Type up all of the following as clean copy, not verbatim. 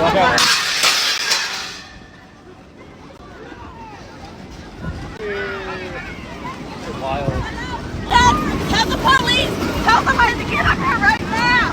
Wild. Tell the police! Tell somebody to get up here right now!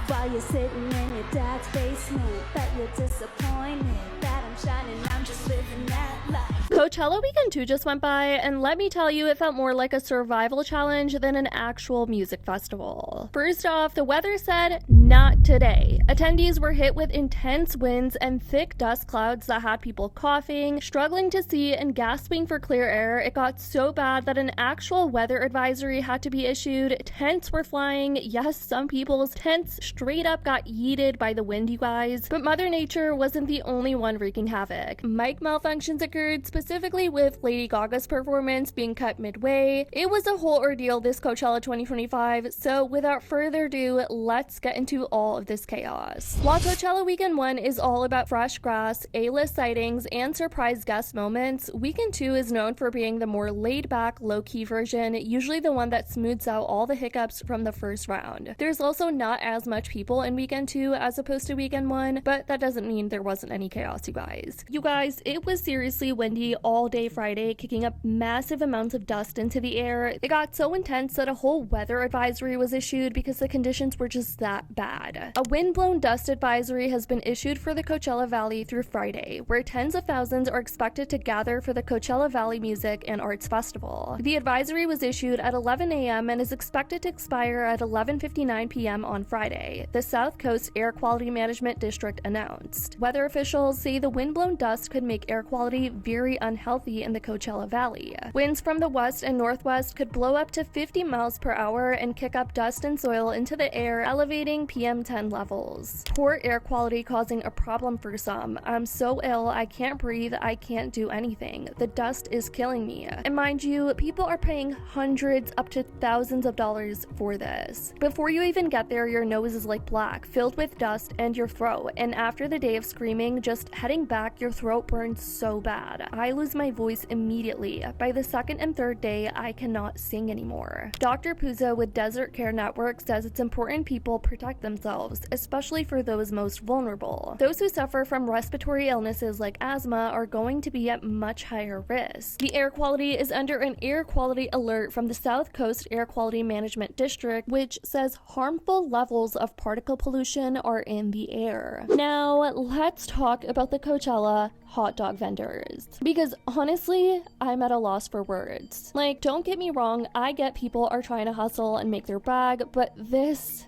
While you're sitting in your dad's basement, bet you're disappointed that I'm shining, I'm just living that life. Coachella Weekend 2 just went by, and let me tell you, it felt more like a survival challenge than an actual music festival. First off, the weather said, not today. Attendees were hit with intense winds and thick dust clouds that had people coughing, struggling to see, and gasping for clear air. It got so bad that an actual weather advisory had to be issued. Tents were flying. Yes, some people's tents straight up got yeeted by the wind, you guys. But Mother Nature wasn't the only one wreaking havoc. Mic malfunctions occurred, specifically with Lady Gaga's performance being cut midway. It was a whole ordeal this Coachella 2025, so without further ado, let's get into all of this chaos. While Coachella Weekend 1 is all about fresh grass, A-list sightings, and surprise guest moments, Weekend 2 is known for being the more laid-back, low-key version, usually the one that smooths out all the hiccups from the first round. There's also not as much people in Weekend 2 as opposed to Weekend 1, but that doesn't mean there wasn't any chaos, you guys. You guys, it was seriously windy all day Friday, kicking up massive amounts of dust into the air. It got so intense that a whole weather advisory was issued because the conditions were just that bad. A wind-blown dust advisory has been issued for the Coachella Valley through Friday, where tens of thousands are expected to gather for the Coachella Valley Music and Arts Festival. The advisory was issued at 11 a.m. and is expected to expire at 11:59 p.m. on Friday, the South Coast Air Quality Management District announced. Weather officials say the wind-blown dust could make air quality very unhealthy in the Coachella Valley. Winds from the west and northwest could blow up to 50 miles per hour and kick up dust and soil into the air, elevating PM10 levels. Poor air quality causing a problem for some. I'm so ill, I can't breathe, I can't do anything. The dust is killing me. And mind you, people are paying hundreds up to thousands of dollars for this. Before you even get there, your nose is like black, filled with dust, and your throat. And after the day of screaming, just heading back, your throat burns so bad. I lose my voice immediately. By the second and third day, I cannot sing anymore. Dr. Puzo with Desert Care Network says it's important people protect themselves, especially for those most vulnerable. Those who suffer from respiratory illnesses like asthma are going to be at much higher risk. The air quality is under an air quality alert from the South Coast Air Quality Management District, which says harmful levels of particle pollution are in the air. Now, let's talk about the Coachella hot dog vendors. Because honestly, I'm at a loss for words. Like, don't get me wrong, I get people are trying to hustle and make their bag, but this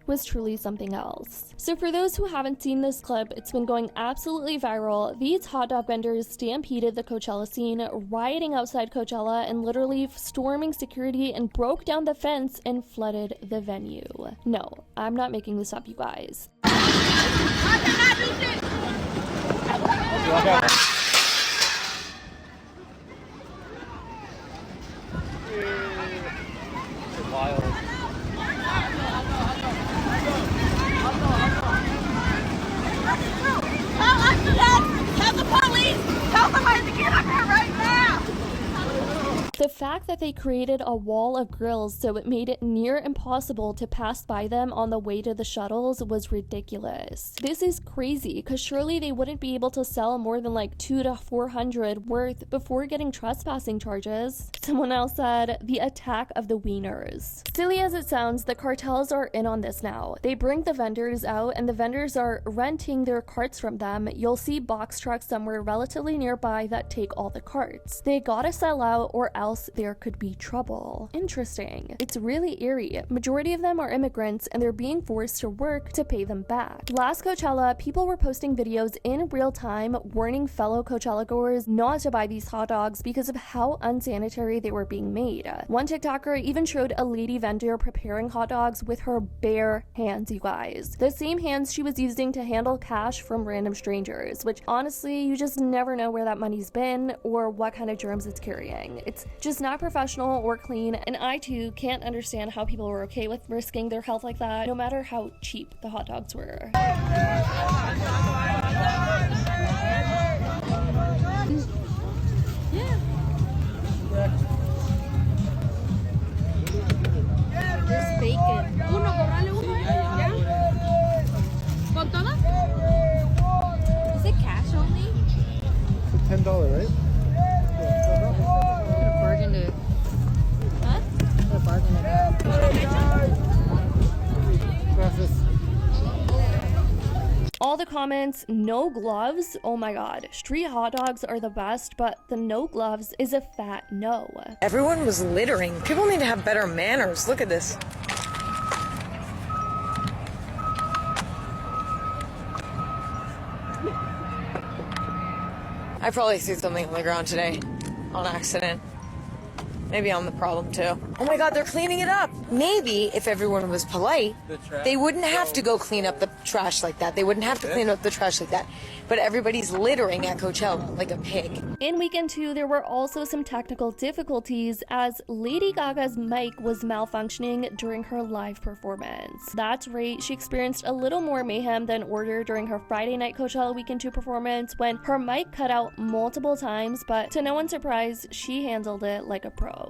was truly something else. So for those who haven't seen this clip, it's been going absolutely viral. These hot dog vendors stampeded the Coachella scene, rioting outside Coachella and literally storming security, and broke down the fence and flooded the venue. No, I'm not making this up, you guys. Wild. Tell the police! Tell somebody to get up here right now! The fact that they created a wall of grills so it made it near impossible to pass by them on the way to the shuttles was ridiculous. This is crazy, because surely they wouldn't be able to sell more than like 200 to 400 worth before getting trespassing charges. Someone else said, the attack of the wieners. Silly as it sounds, the cartels are in on this now. They bring the vendors out and the vendors are renting their carts from them. You'll see box trucks somewhere relatively nearby that take all the carts. They gotta sell out or else there could be trouble. Interesting. It's really eerie. Majority of them are immigrants and they're being forced to work to pay them back. Last Coachella, people were posting videos in real time warning fellow Coachella goers not to buy these hot dogs because of how unsanitary they were being made. One TikToker even showed a lady vendor preparing hot dogs with her bare hands, you guys. The same hands she was using to handle cash from random strangers, which honestly, you just never know where that money's been or what kind of germs it's carrying. It's just not professional or clean, and I too can't understand how people were okay with risking their health like that, no matter how cheap the hot dogs were. There's bacon. comments, no gloves. Oh my god, street hot dogs are the best, but the no gloves is a fat no. Everyone was littering. People need to have better manners. Look at this. I probably threw something on the ground today on accident. Maybe I'm the problem too. Oh my god, they're cleaning it up. Maybe if everyone was polite, they wouldn't have to go clean up the trash like that. They wouldn't have to clean up the trash like that. But everybody's littering at Coachella like a pig. In weekend 2, there were also some technical difficulties as Lady Gaga's mic was malfunctioning during her live performance. That's right, she experienced a little more mayhem than ordered during her Friday night Coachella weekend 2 performance when her mic cut out multiple times, but to no one's surprise, she handled it like a pro.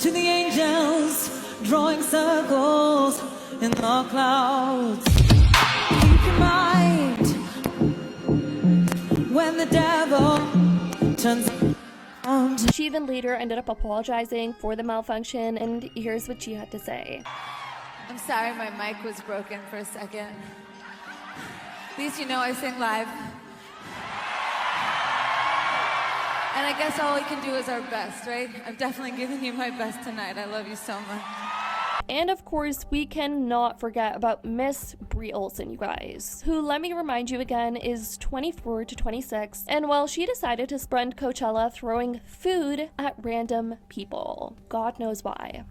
To the angels, drawing circles in the clouds. Keep your mind when the devil turns around. She even later ended up apologizing for the malfunction, and here's what she had to say. I'm sorry my mic was broken for a second. At least you know I sing live. And I guess all we can do is our best, right? I've definitely given you my best tonight. I love you so much. And of course, we cannot forget about Miss Brie Olson, you guys, who, let me remind you again, is 24 to 26. And well, she decided to spend Coachella throwing food at random people. God knows why.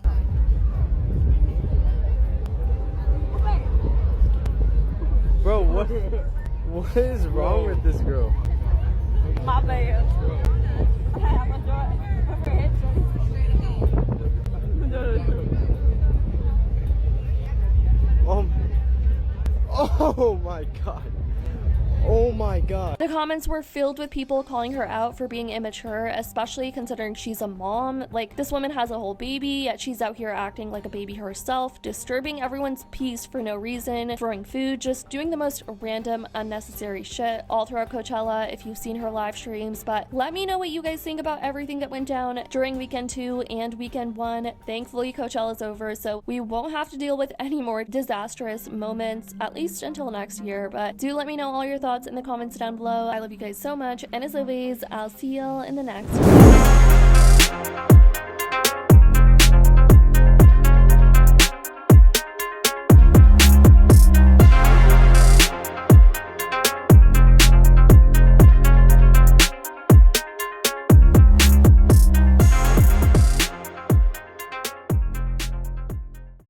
Bro, what is wrong with this girl? My bad. Oh my god. Oh my god. The comments were filled with people calling her out for being immature, especially considering she's a mom. Like, this woman has a whole baby, yet she's out here acting like a baby herself, disturbing everyone's peace for no reason, throwing food, just doing the most random, unnecessary shit all throughout Coachella if you've seen her live streams. But let me know what you guys think about everything that went down during weekend 2 and weekend 1. Thankfully, Coachella's over, so we won't have to deal with any more disastrous moments, at least until next year. But do let me know all your thoughts in the comments down below. I love you guys so much, and as always, I'll see y'all in the next one.